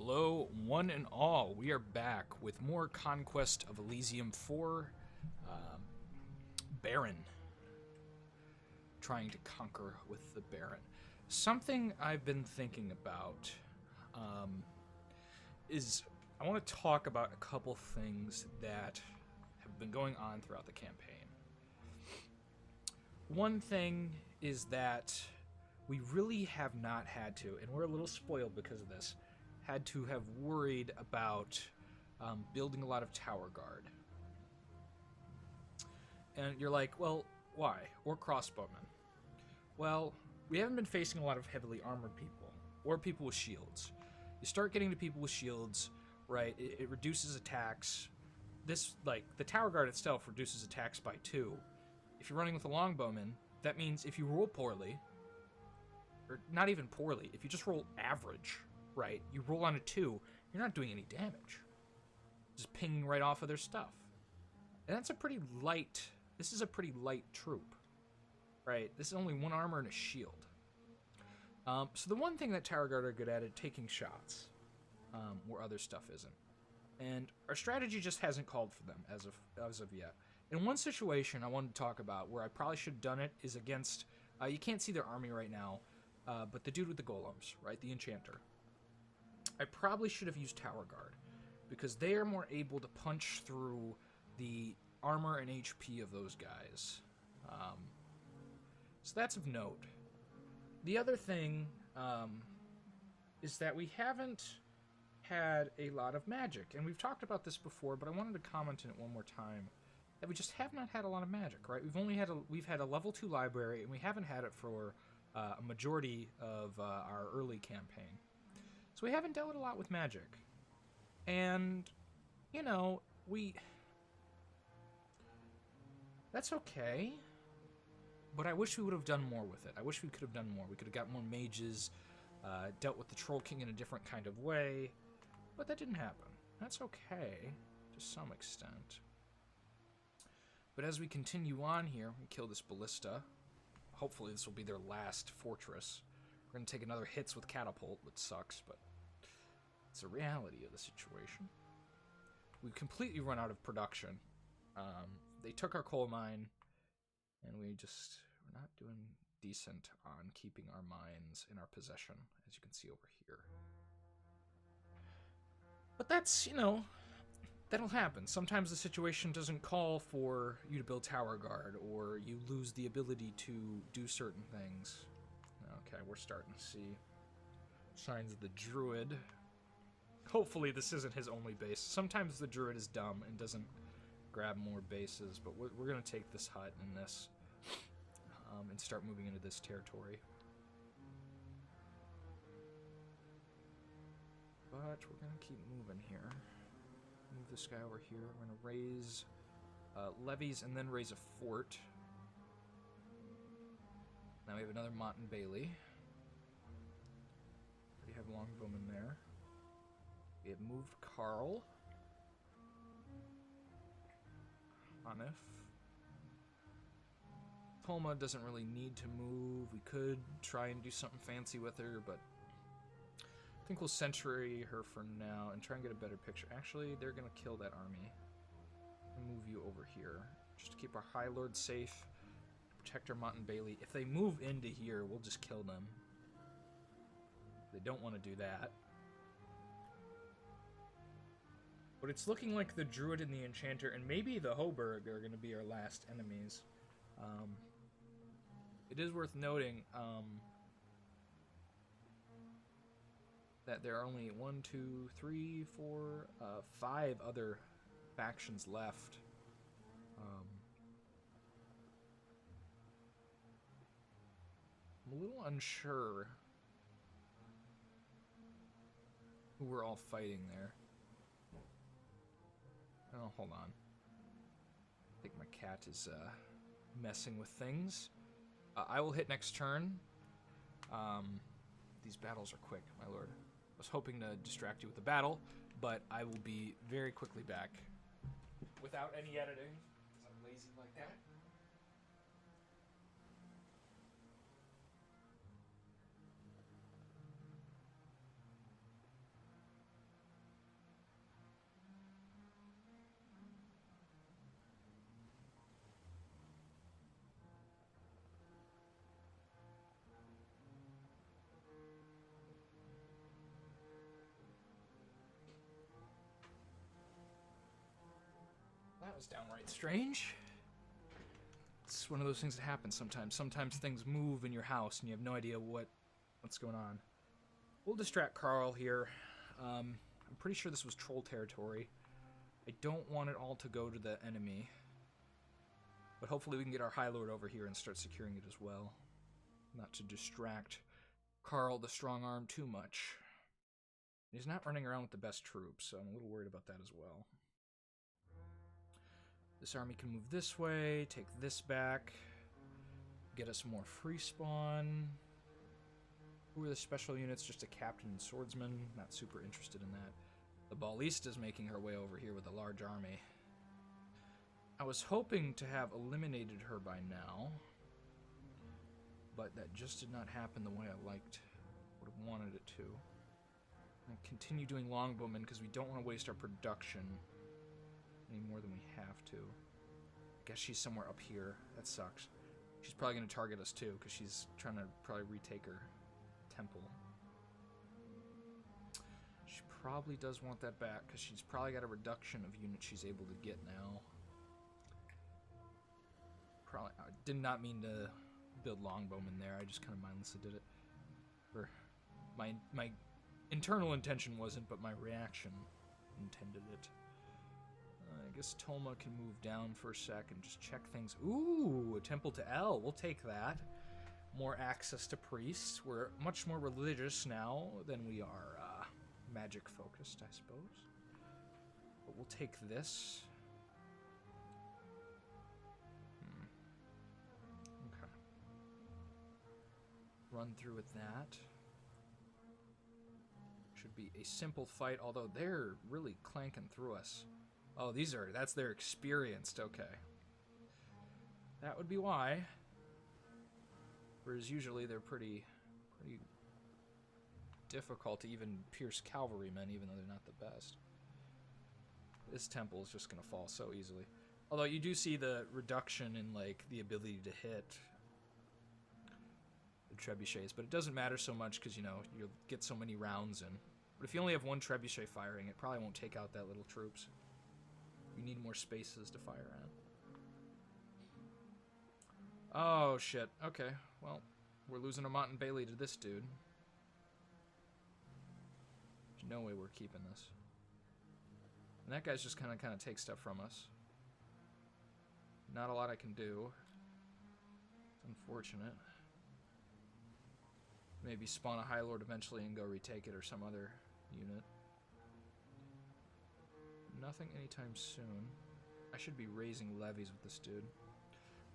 Hello, one and all. We are back with more Conquest of Elysium 4. Baron. Trying to conquer with the Baron. Something I've been thinking about is I want to talk about a couple things that have been going on throughout the campaign. One thing is that we really have not had to, and we're a little spoiled because of this, had to have worried about building a lot of tower guard. And you're like, well, why? Or crossbowmen. Well, we haven't been facing a lot of heavily armored people, or people with shields. You start getting to people with shields, right, it reduces attacks. This, like, the tower guard itself reduces attacks by 2. If you're running with a longbowman, that means if you roll poorly, or not even poorly, if you just roll average, right, you roll on a 2, you're not doing any damage. Just pinging right off of their stuff. And that's a pretty light, this is a pretty light troop, right? This is only 1 armor and a shield. So the one thing that tower guard are good at is taking shots, where other stuff isn't. And our strategy just hasn't called for them as of yet. In one situation I wanted to talk about where I probably should have done it is against, you can't see their army right now, but the dude with the golems, right, the enchanter. I probably should have used tower guard, because they are more able to punch through the armor and HP of those guys. So that's of note. The other thing is that we haven't had a lot of magic, and we've talked about this before, but I wanted to comment on it one more time. That we just have not had a lot of magic, right? We've had a level 2 library, and we haven't had it for a majority of our early campaign. So we haven't dealt a lot with magic. And, you know, that's okay. But I wish we would have done more with it. I wish we could have done more. We could have got more mages, dealt with the Troll King in a different kind of way. But that didn't happen. That's okay, to some extent. But as we continue on here, we kill this ballista. Hopefully this will be their last fortress. We're going to take another hits with catapult, which sucks, but it's a reality of the situation. We've completely run out of production. They took our coal mine, and we're not doing decent on keeping our mines in our possession, as you can see over here. But that's, you know, that'll happen. Sometimes the situation doesn't call for you to build tower guard, or you lose the ability to do certain things. Okay, we're starting to see signs of the druid. Hopefully this isn't his only base. Sometimes the druid is dumb and doesn't grab more bases, but we're going to take this hut and this and start moving into this territory. But we're going to keep moving here. Move this guy over here. We're going to raise levies and then raise a fort. Now we have another Mott and Bailey. We have longbowmen there. We have moved Carl. Hanif. Toma doesn't really need to move. We could try and do something fancy with her, but I think we'll sentry her for now and try and get a better picture. Actually, they're going to kill that army. I'll move you over here just to keep our High Lord safe. Protect our Mott and Bailey. If they move into here, we'll just kill them. They don't want to do that. But it's looking like the Druid and the Enchanter and maybe the Hoberg are going to be our last enemies. It is worth noting that there are only 5 other factions left. I'm a little unsure who we're all fighting there. Oh, hold on. I think my cat is messing with things. I will hit next turn. These battles are quick, my lord. I was hoping to distract you with the battle, but I will be very quickly back. Without any editing, because I'm lazy like that. was downright strange. It's one of those things that happens sometimes. Sometimes things move in your house and you have no idea what's going on. We'll distract Carl here. I'm pretty sure this was troll territory. I don't want it all to go to the enemy. But hopefully we can get our High Lord over here and start securing it as well. Not to distract Carl the Strong Arm too much. He's not running around with the best troops, so I'm a little worried about that as well. This army can move this way, take this back, get us more free spawn. Who are the special units? Just a captain and swordsman. Not super interested in that. The Ballista's making her way over here with a large army. I was hoping to have eliminated her by now, but that just did not happen the way I would have wanted it to. I'll continue doing longbowmen because we don't want to waste our production any more than we have to. I guess she's somewhere up here. That sucks. She's probably going to target us too because she's trying to probably retake her temple. She probably does want that back because she's probably got a reduction of units she's able to get now. Probably, I did not mean to build longbowmen there. I just kind of mindlessly did it. Or my internal intention wasn't, but my reaction intended it. I guess Tolma can move down for a sec and just check things. Ooh, a temple to El. We'll take that. More access to priests. We're much more religious now than we are magic focused, I suppose. But we'll take this. Okay. Run through with that. Should be a simple fight, although they're really clanking through us. Oh, that's their experienced, okay. That would be why. Whereas usually they're pretty difficult to even pierce cavalrymen, even though they're not the best. This temple is just gonna fall so easily. Although you do see the reduction in like the ability to hit the trebuchets, but it doesn't matter so much because you know you'll get so many rounds in. But if you only have one trebuchet firing, it probably won't take out that little troops. You need more spaces to fire at. Oh, shit. Okay, well, we're losing a Mont and Bailey to this dude. There's no way we're keeping this. And that guy's just kind of takes stuff from us. Not a lot I can do. It's unfortunate. Maybe spawn a High Lord eventually and go retake it or some other unit. Nothing anytime soon. I should be raising levies with this dude.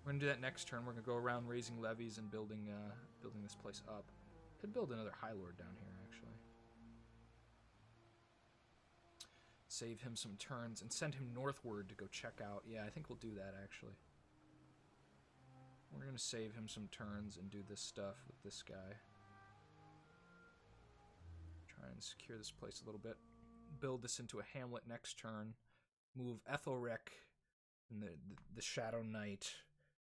We're gonna do that next turn. We're gonna go around raising levies and building this place up. Could build another High Lord down here, actually. Save him some turns and send him northward to go check out. Yeah, I think we'll do that, actually. We're gonna save him some turns and do this stuff with this guy. Try and secure this place a little bit. Build this into a hamlet next turn. Move Ethelric and the Shadow Knight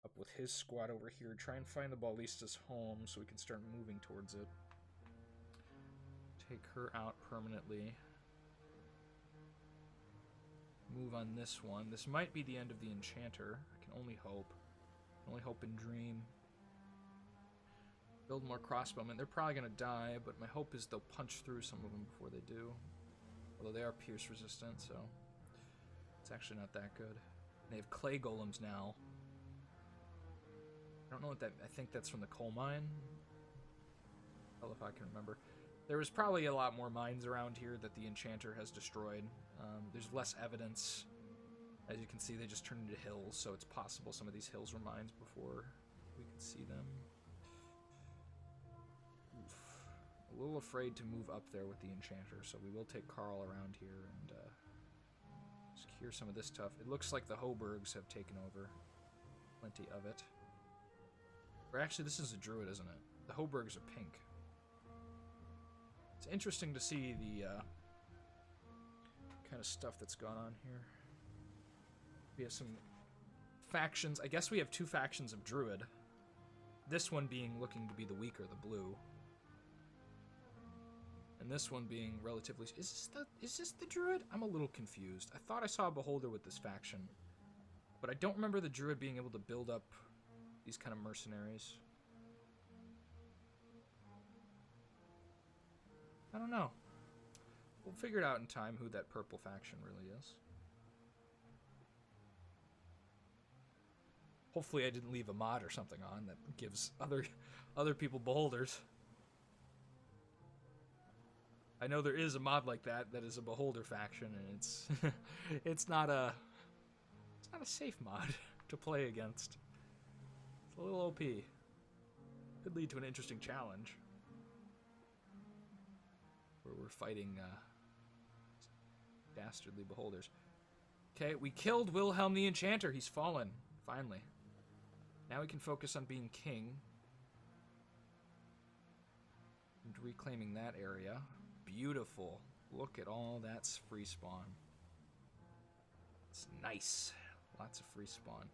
up with his squad over here. Try and find the Ballista's home so we can start moving towards it. Take her out permanently. Move on this one. This might be the end of the Enchanter. I can only hope. Only hope and dream. Build more crossbowmen. They're probably going to die, but my hope is they'll punch through some of them before they do. Although they are pierce resistant, so it's actually not that good. They have clay golems now. I don't know what that... I think that's from the coal mine. Hell if I can remember. There was probably a lot more mines around here that the Enchanter has destroyed. There's less evidence. As you can see, they just turned into hills, so it's possible some of these hills were mines before we could see them. Oof. A little afraid to move up there with the Enchanter, so we will take Carl around here and secure some of this stuff. It looks like the Hoburgs have taken over. Plenty of it. Or actually, this is a Druid, isn't it? The Hoburgs are pink. It's interesting to see the kind of stuff that's gone on here. We have some factions. I guess we have two factions of Druid. This one being looking to be the weaker, the blue. And this one being relatively... Is this the Druid? I'm a little confused. I thought I saw a Beholder with this faction. But I don't remember the druid being able to build up these kind of mercenaries. I don't know. We'll figure it out in time who that purple faction really is. Hopefully I didn't leave a mod or something on that gives other people beholders. I know there is a mod like that is a beholder faction, and it's it's not a safe mod to play against. It's a little OP. Could lead to an interesting challenge where we're fighting dastardly beholders. Okay, we killed Wilhelm the Enchanter. He's fallen, finally. Now we can focus on being king and reclaiming that area. Beautiful. Look at all that free spawn. It's nice. Lots of free spawn.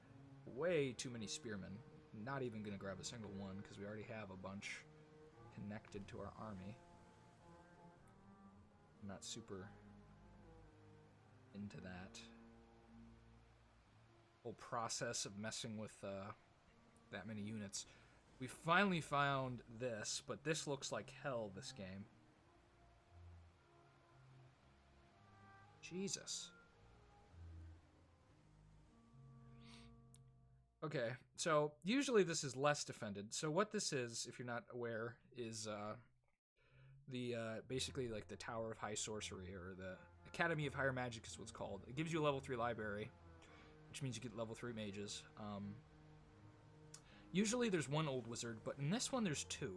Way too many spearmen. Not even going to grab a single one because we already have a bunch connected to our army. I'm not super into that whole process of messing with that many units. We finally found this, but this looks like hell, this game. Jesus. Okay, so usually this is less defended. So what this is, if you're not aware, is basically like the Tower of High Sorcery, or the Academy of Higher Magic is what's called. It gives you a level 3 library, which means you get level 3 mages. Usually there's one old wizard, but in this one there's 2,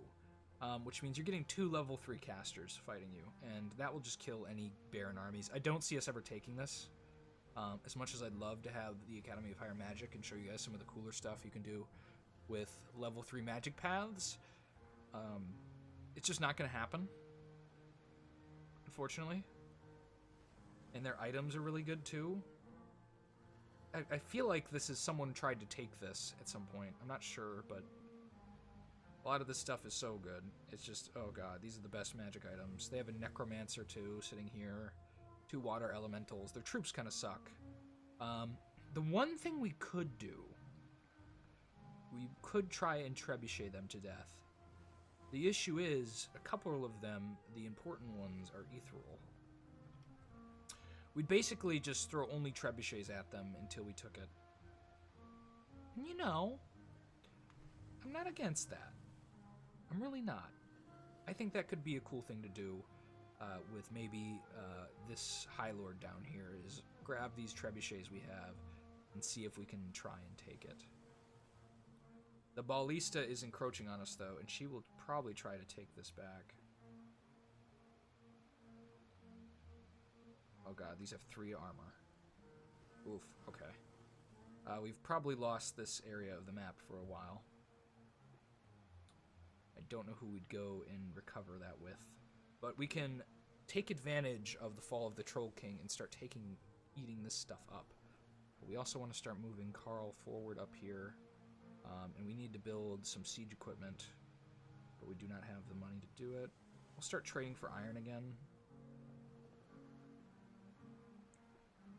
which means you're getting 2 level 3 casters fighting you, and that will just kill any Baron armies. I don't see us ever taking this. As much as I'd love to have the Academy of Higher Magic and show you guys some of the cooler stuff you can do with level 3 magic paths, it's just not going to happen, unfortunately. And their items are really good too. I feel like this is someone tried to take this at some point. I'm not sure, but a lot of this stuff is so good. It's just, oh god, these are the best magic items. They have a necromancer too, sitting here. 2 water elementals. Their troops kind of suck. The one thing we could do, we could try and trebuchet them to death. The issue is, a couple of them, the important ones, are ethereal. We'd basically just throw only trebuchets at them until we took it. And you know, I'm not against that. I'm really not. I think that could be a cool thing to do with maybe this High Lord down here, is grab these trebuchets we have and see if we can try and take it. The ballista is encroaching on us though, and she will probably try to take this back. Oh god, these have 3 armor. Oof, okay. We've probably lost this area of the map for a while. I don't know who we'd go and recover that with. But we can take advantage of the fall of the Troll King and start eating this stuff up. But we also want to start moving Karl forward up here. And we need to build some siege equipment. But we do not have the money to do it. We'll start trading for iron again.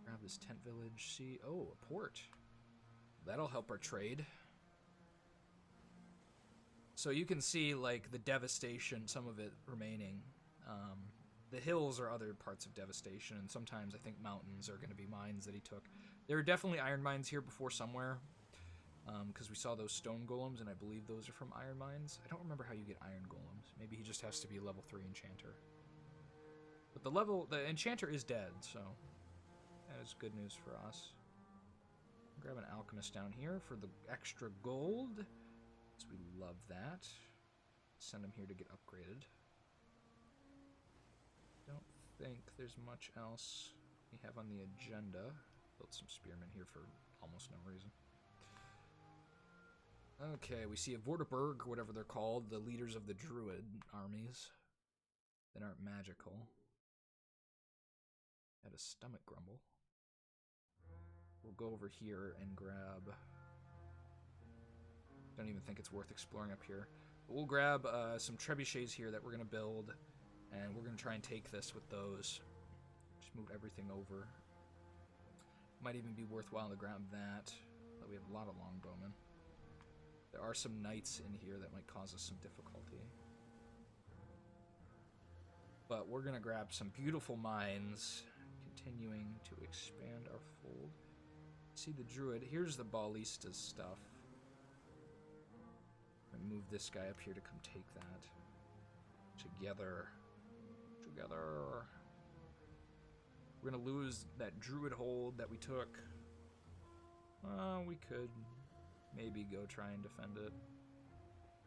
Grab this tent village. See, oh, a port. That'll help our trade. So you can see, like, the devastation, some of it remaining. The hills are other parts of devastation, and sometimes I think mountains are going to be mines that he took. There are definitely iron mines here before somewhere, because we saw those stone golems, and I believe those are from iron mines. I don't remember how you get iron golems. Maybe he just has to be a level 3 enchanter. But the enchanter is dead, so that is good news for us. Grab an alchemist down here for the extra gold, because we love that. Send him here to get upgraded. Don't think there's much else we have on the agenda. Built some spearmen here for almost no reason. Okay, we see a Vorderberg, or whatever they're called, the leaders of the druid armies that aren't magical. Had a stomach grumble. We'll go over here and grab... Don't even think it's worth exploring up here. But we'll grab some trebuchets here that we're going to build, and we're going to try and take this with those. Just move everything over. Might even be worthwhile to grab that. But we have a lot of longbowmen. There are some knights in here that might cause us some difficulty. But we're going to grab some beautiful mines, continuing to expand our fold. See the druid. Here's the ballista's stuff. I'm gonna move this guy up here to come take that. Together. We're gonna lose that druid hold that we took. We could maybe go try and defend it.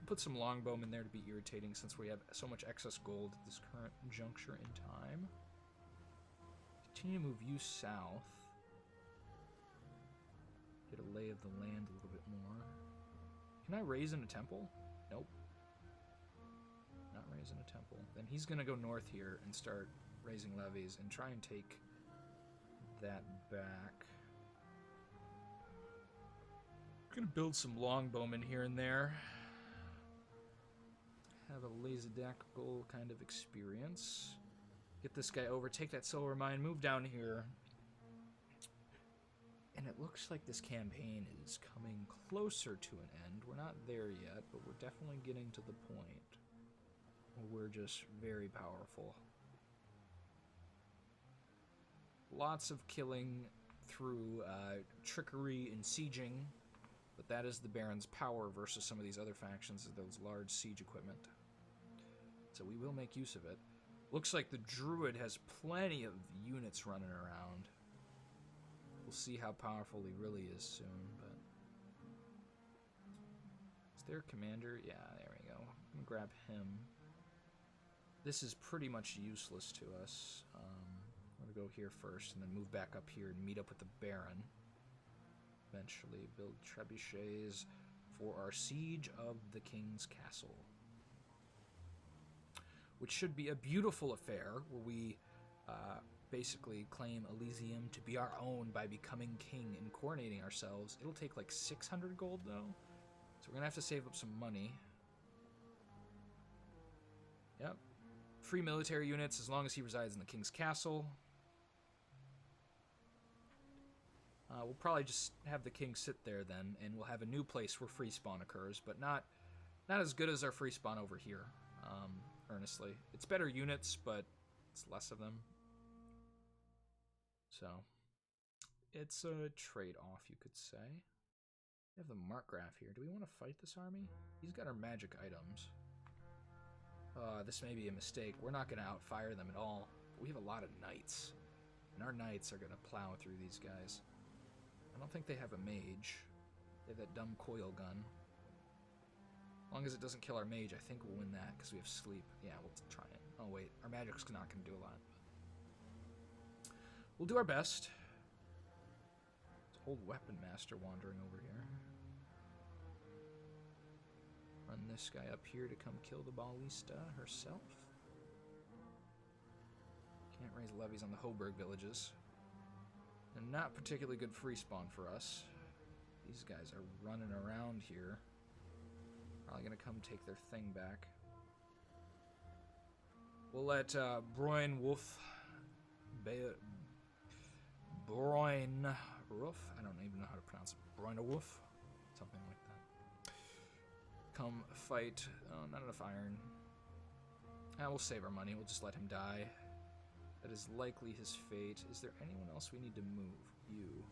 Put some longbowmen there to be irritating since we have so much excess gold at this current juncture in time. Continue to move you south. Get a lay of the land a little bit more. Can I raise in a temple? Nope. Not raise in a temple. Then he's going to go north here and start raising levies and try and take that back. Going to build some longbowmen here and there. Have a laissez-faire kind of experience. Get this guy over, take that silver mine, move down here. And it looks like this campaign is coming closer to an end. We're not there yet, but we're definitely getting to the point where we're just very powerful. Lots of killing through trickery and sieging, but that is the Baron's power versus some of these other factions of those large siege equipment. So we will make use of it. Looks like the Druid has plenty of units running around. We'll see how powerful he really is soon, but... Is there a commander? Yeah, there we go. I'm gonna grab him. This is pretty much useless to us. I'm gonna go here first and then move back up here and meet up with the Baron. Eventually build trebuchets for our siege of the King's Castle. Which should be a beautiful affair where we basically claim Elysium to be our own by becoming king and coronating ourselves. It'll take like 600 gold though, so we're gonna have to save up some money. Yep. Free military units as long as he resides in the King's Castle. We'll probably just have the king sit there then, and we'll have a new place where free spawn occurs, but not as good as our free spawn over here, earnestly. It's better units, but it's less of them. So, it's a trade-off, you could say. We have the Markgraf here. Do we want to fight this army? He's got our magic items. This may be a mistake. We're not going to outfire them at all. But we have a lot of knights. And our knights are going to plow through these guys. I don't think they have a mage. They have that dumb coil gun. As long as it doesn't kill our mage, I think we'll win that because we have sleep. Yeah, we'll try it. Oh wait, our magic's not going to do a lot. We'll do our best. There's an old weapon master wandering over here. Run this guy up here to come kill the ballista herself. Can't raise levies on the Hoburg villages. And not particularly good free spawn for us. These guys are running around here. Probably gonna come take their thing back. We'll let Broin Wolf... Broin Roof? I don't even know how to pronounce it. Broin Wolf? Something like that. Come fight. Oh, not enough iron. We'll save our money. We'll just let him die. That is likely his fate. Is there anyone else we need to move? You.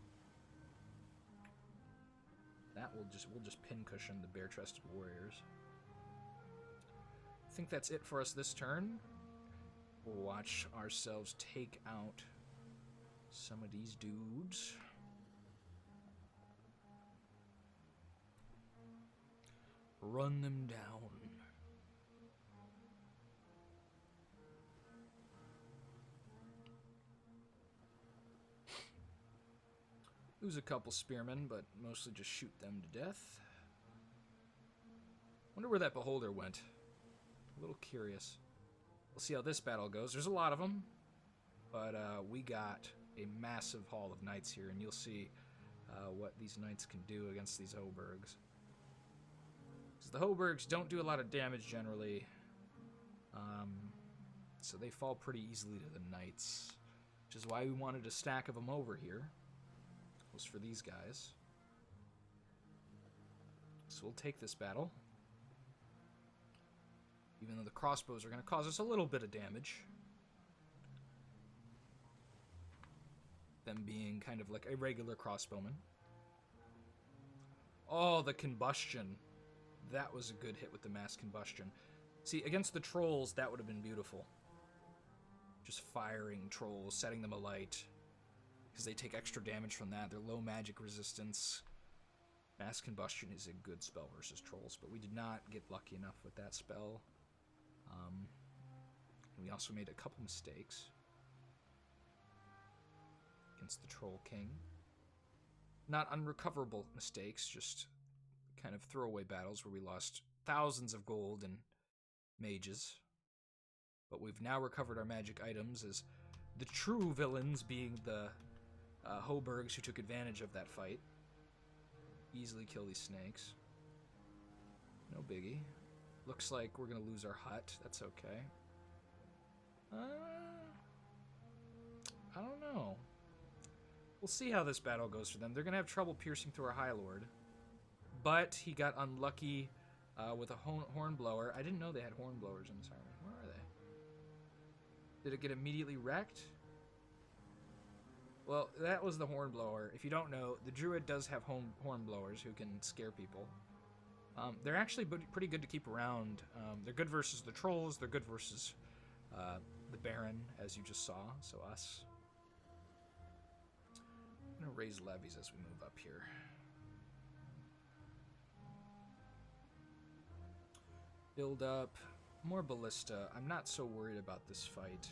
That we'll just pincushion the bare-chested warriors. I think that's it for us this turn. We'll watch ourselves take out some of these dudes. Run them down. Lose a couple spearmen, but mostly just shoot them to death. Wonder where that beholder went. A little curious. We'll see how this battle goes. There's a lot of them, but we got a massive haul of knights here, and you'll see what these knights can do against these Hoburgs. Because the Hoburgs don't do a lot of damage generally, so they fall pretty easily to the knights, which is why we wanted a stack of them over here. was for these guys. So we'll take this battle. Even though the crossbows are going to cause us a little bit of damage. Them being kind of like a regular crossbowman. Oh, the combustion. That was a good hit with the mass combustion. See, against the trolls, that would have been beautiful. Just firing trolls, setting them alight. Because they take extra damage from that. They're low magic resistance. Mass combustion is a good spell versus trolls, but we did not get lucky enough with that spell. And we also made a couple mistakes against the Troll King. Not unrecoverable mistakes, just kind of throwaway battles where we lost thousands of gold and mages. But we've now recovered our magic items as the true villains being the Hoburgs who took advantage of that fight. Easily kill these snakes. No biggie. Looks like we're going to lose our hut. That's okay. I don't know. We'll see how this battle goes for them. They're going to have trouble piercing through our High Lord. But he got unlucky with a hornblower. I didn't know they had hornblowers in this army. Where are they? Did it get immediately wrecked? Well, that was the hornblower. If you don't know, the druid does have hornblowers who can scare people. They're actually pretty good to keep around. They're good versus the trolls. They're good versus the Baron, as you just saw. So us. I'm going to raise levies as we move up here. Build up. More ballista. I'm not so worried about this fight.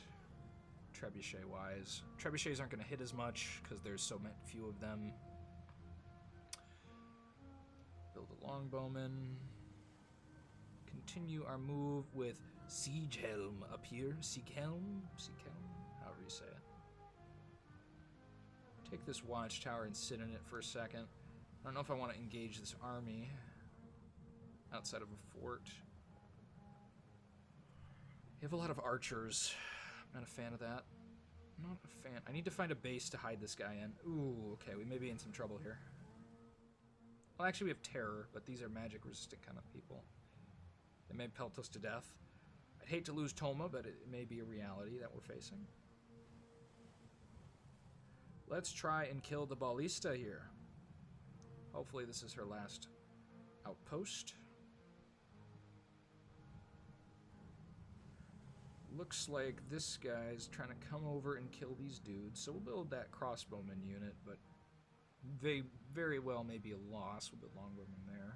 Trebuchet-wise. Trebuchets aren't going to hit as much because there's so few of them. Build a longbowman. Continue our move with Siegehelm up here. Siegehelm? Siegehelm? However you say it. Take this watchtower and sit in it for a second. I don't know if I want to engage this army outside of a fort. You have a lot of archers. I'm not a fan of that. Not a fan. I need to find a base to hide this guy in. Ooh, okay, we may be in some trouble here. Well, actually, we have terror, but these are magic-resistant kind of people. They may pelt us to death. I'd hate to lose Toma, but it may be a reality that we're facing. Let's try and kill the ballista here. Hopefully this is her last outpost. Looks like this guy's trying to come over and kill these dudes, so we'll build that crossbowman unit, but they very well may be a loss. We'll build longbowmen there.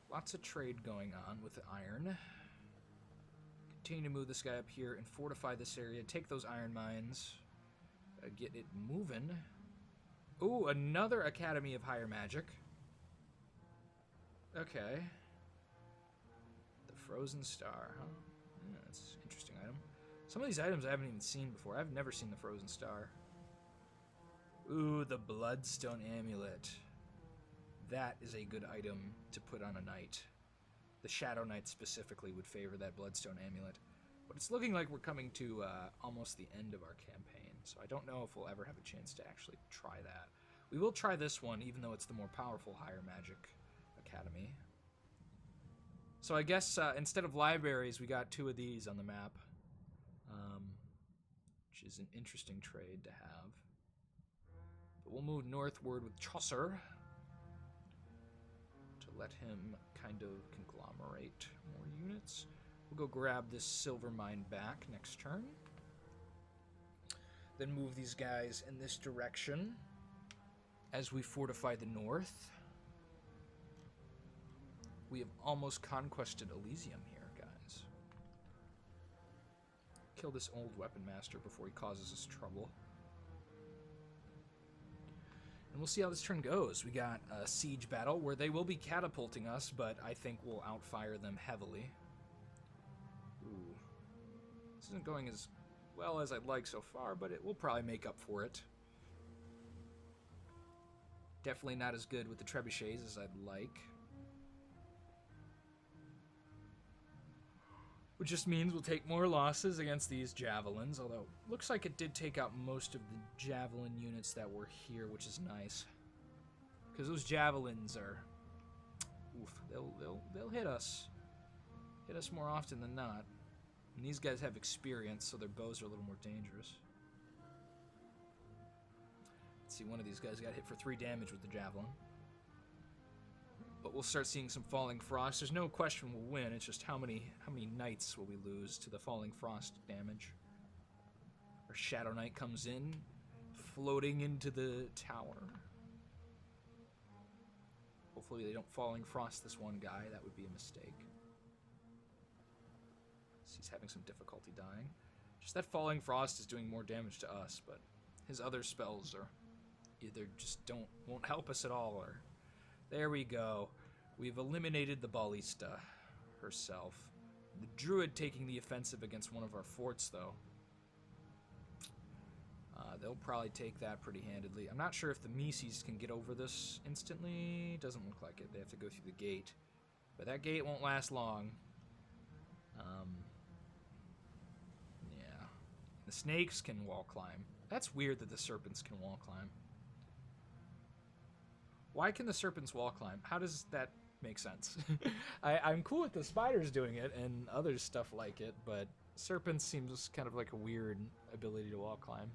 Lots of trade going on with the iron. Continue to move this guy up here and fortify this area. Take those iron mines. Get it moving. Ooh, another Academy of Higher Magic. Okay. The Frozen Star, huh? Yeah, that's an interesting item. Some of these items I haven't even seen before. I've never seen the Frozen Star. Ooh, the Bloodstone Amulet. That is a good item to put on a knight. The Shadow Knight specifically would favor that Bloodstone Amulet. But it's looking like we're coming to almost the end of our campaign, so I don't know if we'll ever have a chance to actually try that. We will try this one, even though it's the more powerful Higher Magic Academy. So I guess instead of libraries, we got 2 of these on the map, which is an interesting trade to have. But we'll move northward with Chaucer to let him kind of conglomerate more units. We'll go grab this silver mine back next turn. Then move these guys in this direction as we fortify the north. We have almost conquested Elysium here, guys. Kill this old weapon master before he causes us trouble. And we'll see how this turn goes. We got a siege battle where they will be catapulting us, but I think we'll outfire them heavily. Ooh. This isn't going as well as I'd like so far, but it will probably make up for it. Definitely not as good with the trebuchets as I'd like. which just means we'll take more losses against these javelins, although looks like it did take out most of the javelin units that were here, which is nice. Because those javelins are... Oof, they'll hit us. Hit us more often than not. And these guys have experience, so their bows are a little more dangerous. Let's see, one of these guys got hit for 3 damage with the javelin. But we'll start seeing some falling frost. There's no question we'll win. It's just how many knights will we lose to the falling frost damage. Our Shadow Knight comes in, floating into the tower. Hopefully they don't falling frost this one guy. That would be a mistake. He's having some difficulty dying. Just that falling frost is doing more damage to us, but his other spells are either just won't help us at all, or... There we go. We've eliminated the ballista herself. The druid taking the offensive against one of our forts, though. They'll probably take that pretty handedly. I'm not sure if the Mises can get over this instantly. Doesn't look like it. They have to go through the gate. But that gate won't last long. Yeah. The snakes can wall climb. That's weird that the serpents can wall climb. Why can the serpents wall climb? How does that make sense? I'm cool with the spiders doing it and other stuff like it, but serpents seems kind of like a weird ability to wall climb.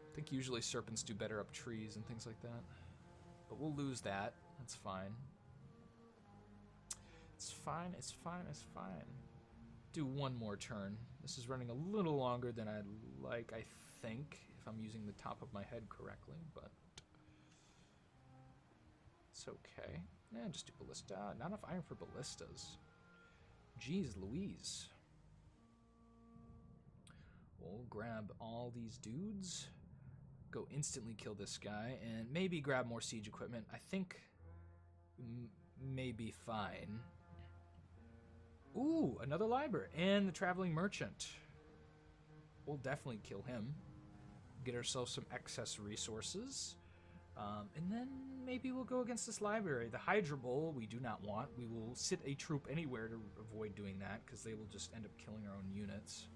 I think usually serpents do better up trees and things like that. But we'll lose that. That's fine. It's fine, it's fine, it's fine. Do one more turn. This is running a little longer than I'd like, I think, if I'm using the top of my head correctly, but... It's okay. Yeah, just do ballista. Not enough iron for ballistas. Jeez Louise. We'll grab all these dudes. Go instantly kill this guy. And maybe grab more siege equipment. I think... may be fine. Ooh, another library. And the traveling merchant. We'll definitely kill him. Get ourselves some excess resources. And then maybe we'll go against this library. The Hydra Bowl we do not want. We will sit a troop anywhere to avoid doing that, because they will just end up killing our own units.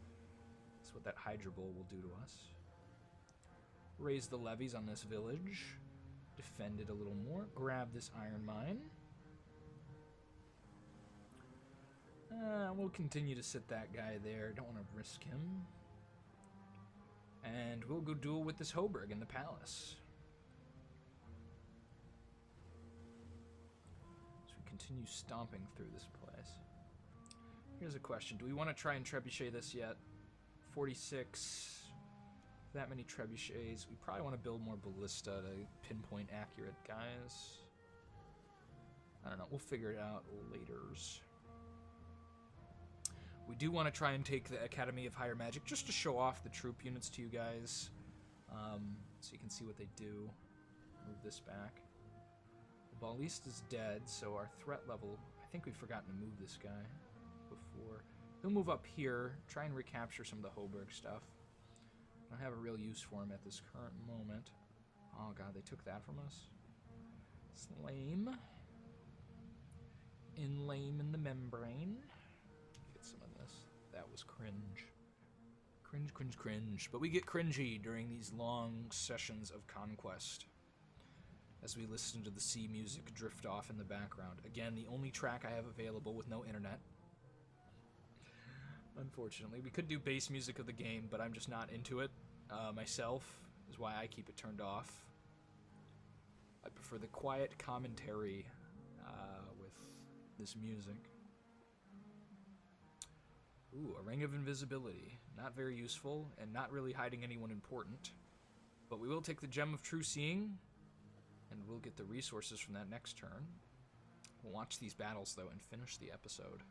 That's what that Hydra Bowl will do to us. Raise the levies on this village. Defend it a little more. Grab this iron mine. We'll continue to sit that guy there. Don't want to risk him. And we'll go duel with this Hoburg in the palace. So we continue stomping through this place. Here's a question. Do we want to try and trebuchet this yet? 46. That many trebuchets. We probably want to build more ballista to pinpoint accurate guys. I don't know. We'll figure it out laters. We do want to try and take the Academy of Higher Magic just to show off the troop units to you guys. So you can see what they do. Move this back. The Ballista is dead, so our threat level... I think we've forgotten to move this guy before. He'll move up here, try and recapture some of the Hoburg stuff. I don't have a real use for him at this current moment. Oh god, they took that from us. It's lame. Lame in the membrane. Get some of this. That was cringe. Cringe, cringe, cringe. But we get cringy during these long sessions of conquest. As we listen to the sea music drift off in the background. Again, the only track I have available with no internet. Unfortunately. We could do bass music of the game, but I'm just not into it myself. Is why I keep it turned off. I prefer the quiet commentary with this music. Ooh, a ring of invisibility. Not very useful, and not really hiding anyone important. But we will take the Gem of True Seeing, and we'll get the resources from that next turn. We'll watch these battles, though, and finish the episode.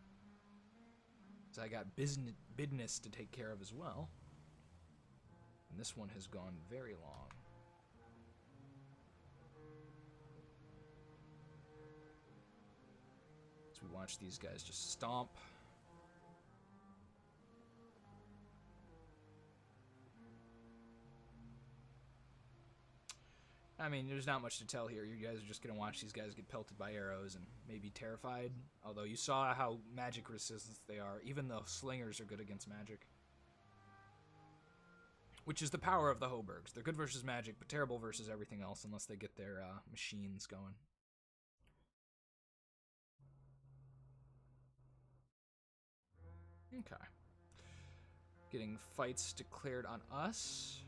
So I got business to take care of as well. And this one has gone very long. As we watch these guys just stomp. I mean, there's not much to tell here. You guys are just going to watch these guys get pelted by arrows and maybe terrified. Although you saw how magic resistant they are. Even the slingers are good against magic. Which is the power of the Hoburgs. They're good versus magic, but terrible versus everything else unless they get their machines going. Okay. Getting fights declared on us.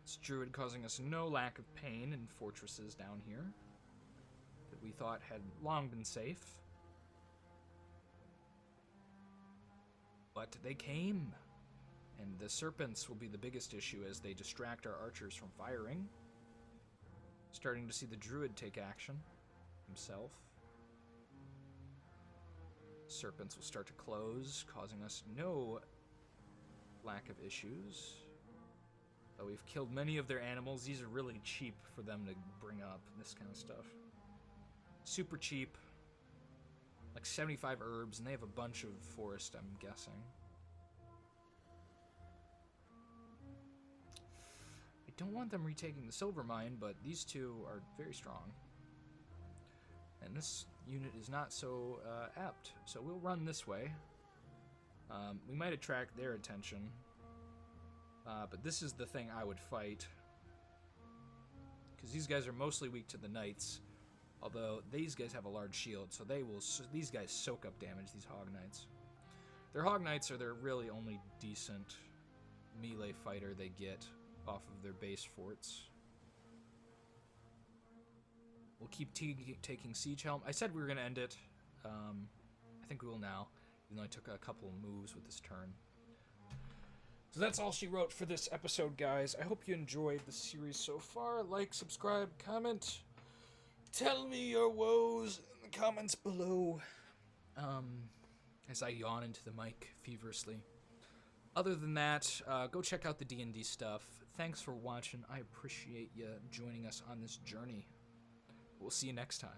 This druid causing us no lack of pain in fortresses down here that we thought had long been safe. But they came. And the serpents will be the biggest issue as they distract our archers from firing. Starting to see the druid take action himself. Serpents will start to close, causing us no lack of issues. Though we've killed many of their animals, these are really cheap for them to bring up, this kind of stuff. Super cheap. Like 75 herbs, and they have a bunch of forest, I'm guessing. I don't want them retaking the silver mine, but these two are very strong. And this unit is not so apt, so we'll run this way. We might attract their attention, but this is the thing I would fight. Because these guys are mostly weak to the knights, although these guys have a large shield, so these guys soak up damage, these hog knights. Their hog knights are their really only decent melee fighter they get off of their base forts. We'll keep taking Siege Helm. I said we were going to end it. I think we will now, even though I took a couple moves with this turn. So that's all she wrote for this episode, guys. I hope you enjoyed the series so far. Like, subscribe, comment. Tell me your woes in the comments below. As I yawn into the mic feverishly. Other than that, go check out the D&D stuff. Thanks for watching. I appreciate you joining us on this journey. We'll see you next time.